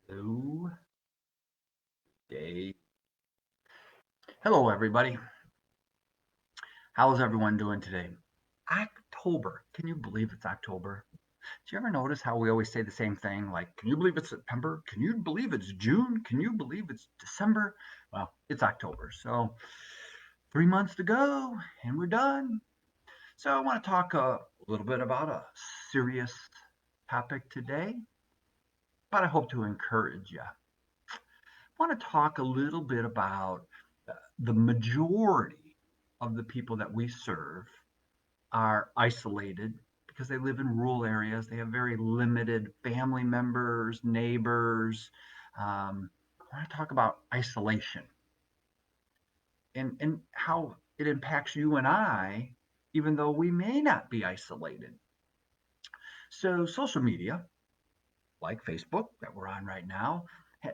Hello, Dave. Hello, everybody. How's everyone doing today? October. Can you believe it's October? Do you ever notice how we always say the same thing? Like, can you believe it's September? Can you believe it's June? Can you believe it's December? Well, it's October. So, 3 months to go, and we're done. So, I want to talk a little bit about a serious topic today, but I hope to encourage you. I want to talk a little bit about the majority of the people that we serve are isolated because they live in rural areas. They have very limited family members, neighbors. I want to talk about isolation and how it impacts you and I, even though we may not be isolated. So, social media, like Facebook that we're on right now,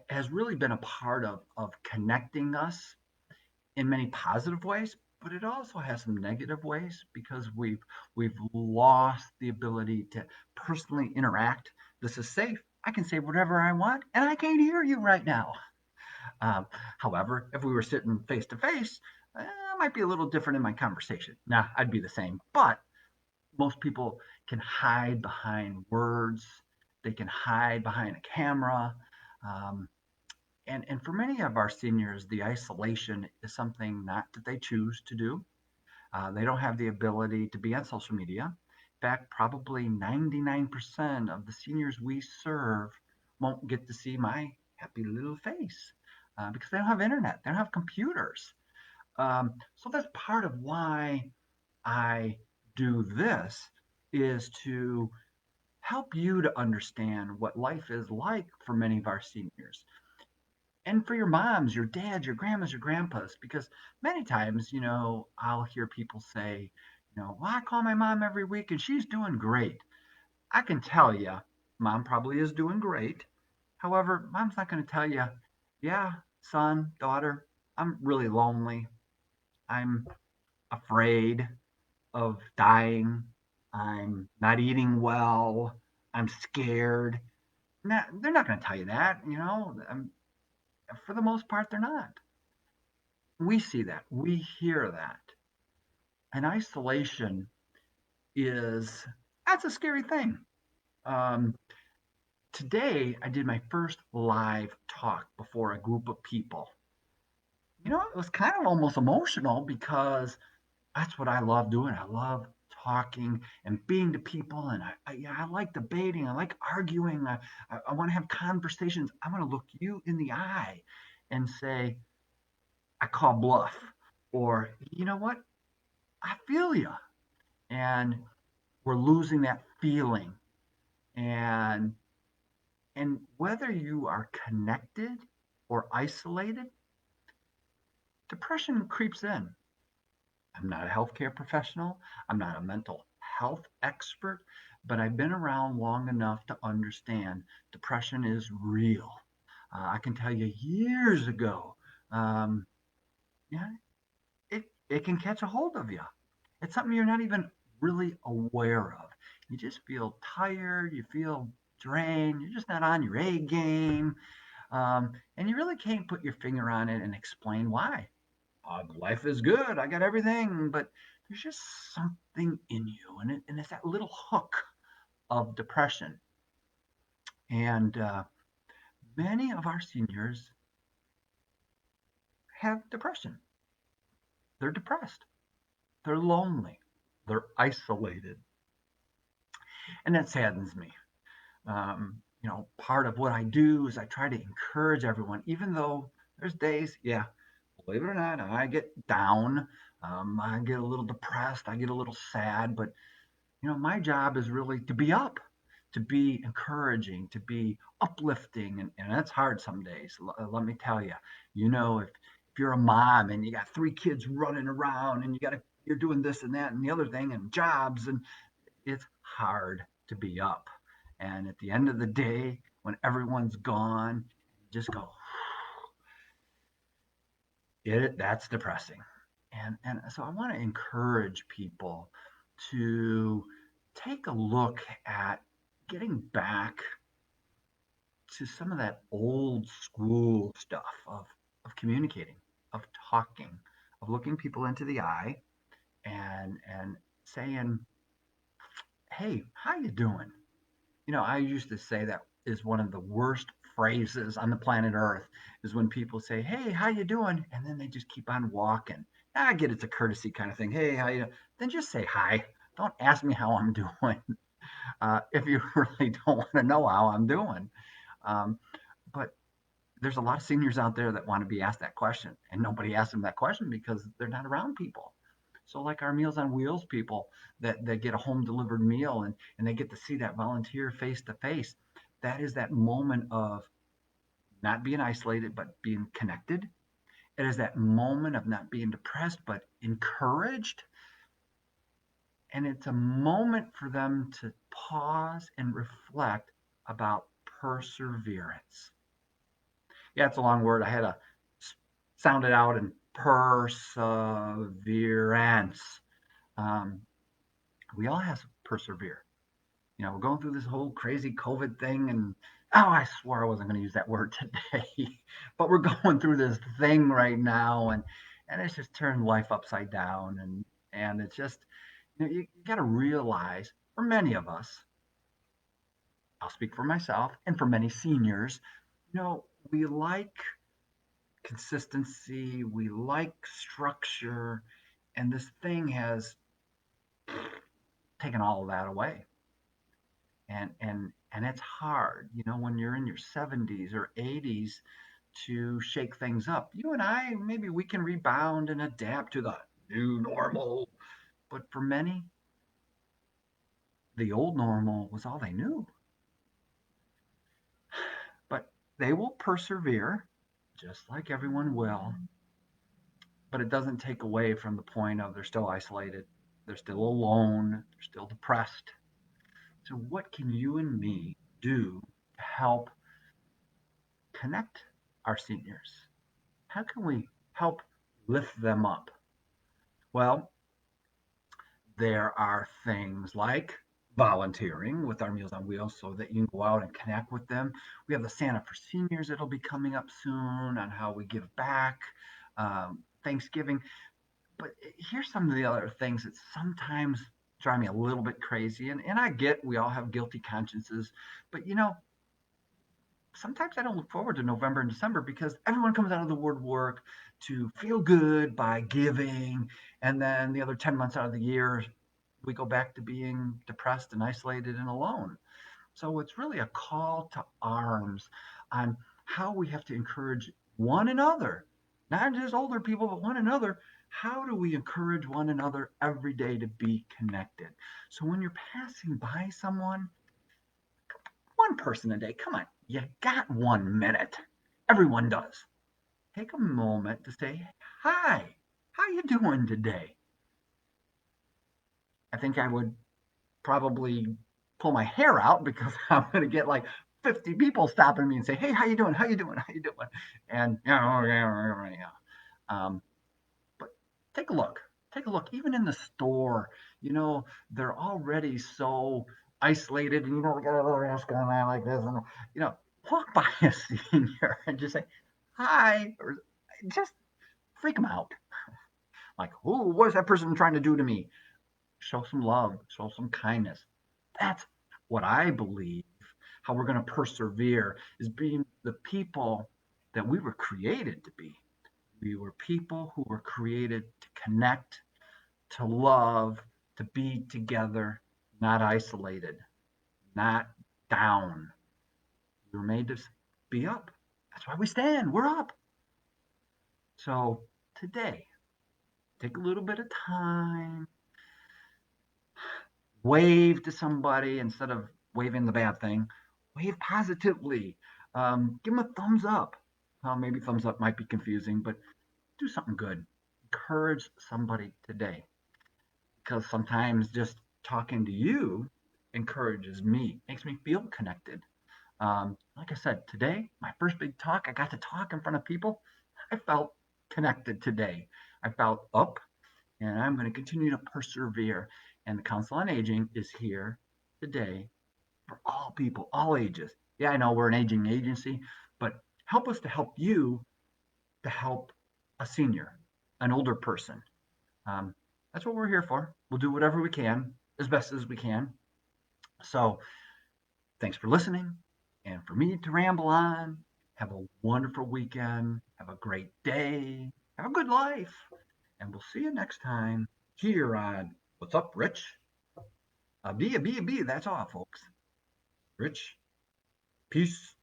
has really been a part of connecting us in many positive ways, but it also has some negative ways because we've lost the ability to personally interact. This is safe. I can say whatever I want, and I can't hear you right now. Um, However, if we were sitting face to face, I might be a little different in my conversation. Nah, I'd be the same. But most people can hide behind words. They can hide behind a camera. Um, and for many of our seniors, the isolation is something not that they choose to do. They don't have the ability to be on social media. In fact, probably 99% of the seniors we serve won't get to see my happy little face because they don't have internet, they don't have computers. So that's part of why I do this is to help you to understand what life is like for many of our seniors and for your moms, your dads, your grandmas, your grandpas, because many times, I'll hear people say, well, I call my mom every week and she's doing great. I can tell you, mom probably is doing great. However, mom's not going to tell you, yeah, son, daughter, I'm really lonely. I'm afraid of dying. I'm not eating well. I'm scared. They're not going to tell you that, for the most part, they're not. We see that, we hear that. And isolation is that's a scary thing. Um, Today, I did my first live talk before a group of people. It was kind of almost emotional because that's what I love doing. I love talking and being to people, and I like debating. I like arguing. I want to have conversations. I want to look you in the eye and say, I call bluff, or you know what? I feel you. And we're losing that feeling. And and whether you are connected or isolated, depression creeps in. I'm not a healthcare professional. I'm not a mental health expert, but I've been around long enough to understand depression is real. I can tell you years ago, um, yeah, it can catch a hold of you. It's something you're not even really aware of. You just feel tired, you feel drained, you're just not on your A game, and you really can't put your finger on it and explain why. Life is good, I got everything, but there's just something in you, and it's that little hook of depression. And many of our seniors have depression. They're depressed, they're lonely, they're isolated, and that saddens me. Part of what I do is I try to encourage everyone, even though there's days, yeah, believe it or not, I get down, I get a little depressed, I get a little sad, but my job is really to be up, to be encouraging, to be uplifting, and that's hard some days. Let me tell you, if you're a mom and you got three kids running around and you're doing this and that and the other thing and jobs and it's hard to be up. And at the end of the day, when everyone's gone, you just go, that's depressing. And so I want to encourage people to take a look at getting back to some of that old school stuff of communicating, of talking, of looking people into the eye and saying, "Hey, how you doing?" I used to say that is one of the worst phrases on the planet Earth is when people say, "Hey, how you doing?" and then they just keep on walking. I get it's a courtesy kind of thing. Hey, how you? Then just say hi. Don't ask me how I'm doing if you really don't want to know how I'm doing. Um, but there's a lot of seniors out there that want to be asked that question, and nobody asks them that question because they're not around people. So, like our Meals on Wheels people that get a home delivered meal and they get to see that volunteer face to face, that is that moment of not being isolated, but being connected. It is that moment of not being depressed, but encouraged. And it's a moment for them to pause and reflect about perseverance. Yeah, it's a long word. I had to sound it out in perseverance. Um, we all have to persevere. We're going through this whole crazy COVID thing, and I swore I wasn't going to use that word today, but we're going through this thing right now, and it's just turned life upside down, and it's just you got to realize for many of us, I'll speak for myself, and for many seniors, we like consistency, we like structure, and this thing has taken all of that away. And it's hard, when you're in your 70s or 80s to shake things up. You and I, maybe we can rebound and adapt to the new normal, but for many, the old normal was all they knew. But they will persevere, just like everyone will. But it doesn't take away from the point of they're still isolated, they're still alone, they're still depressed. So, what can you and me do to help connect our seniors? How can we help lift them up? Well, there are things like volunteering with our Meals on Wheels so that you can go out and connect with them. We have the Santa for Seniors that'll be coming up soon on how we give back, Thanksgiving. But here's some of the other things that sometimes drive me a little bit crazy. And I get we all have guilty consciences, but sometimes I don't look forward to November and December because everyone comes out of the woodwork to feel good by giving. And then the other 10 months out of the year, we go back to being depressed and isolated and alone. So it's really a call to arms on how we have to encourage one another, not just older people, but one another. How do we encourage one another every day to be connected? So when you're passing by someone, one person a day, come on, you got 1 minute. Everyone does. Take a moment to say, "Hi, how you doing today?" I think I would probably pull my hair out because I'm going to get like 50 people stopping me and say, "Hey, how you doing? How you doing? How you doing?" And yeah. But take a look. Take a look. Even in the store, they're already so isolated. And what's going on like this, and walk by a senior and just say, "Hi," or just freak them out. Like, "Ooh, what is that person trying to do to me?" Show some love, show some kindness. That's what I believe how we're going to persevere is being the people that we were created to be. We were people who were created to connect, to love, to be together, not isolated, not down. We were made to be up. That's why we stand. We're up. So today, take a little bit of time, wave to somebody instead of waving the bad thing. Wave positively. Give them a thumbs up. Maybe thumbs up might be confusing, but do something good. Encourage somebody today because sometimes just talking to you encourages me, makes me feel connected. Like I said, today, my first big talk, I got to talk in front of people. I felt connected today. I felt up, and I'm going to continue to persevere. And the Council on Aging is here today for all people, all ages. Yeah, I know we're an aging agency, but help us to help you to help a senior, an older person. Um, that's what we're here for. We'll do whatever we can as best as we can. So thanks for listening. And for me to ramble on, have a wonderful weekend. Have a great day. Have a good life. And we'll see you next time here on What's Up, Rich? Be a, that's all, folks. Rich, peace.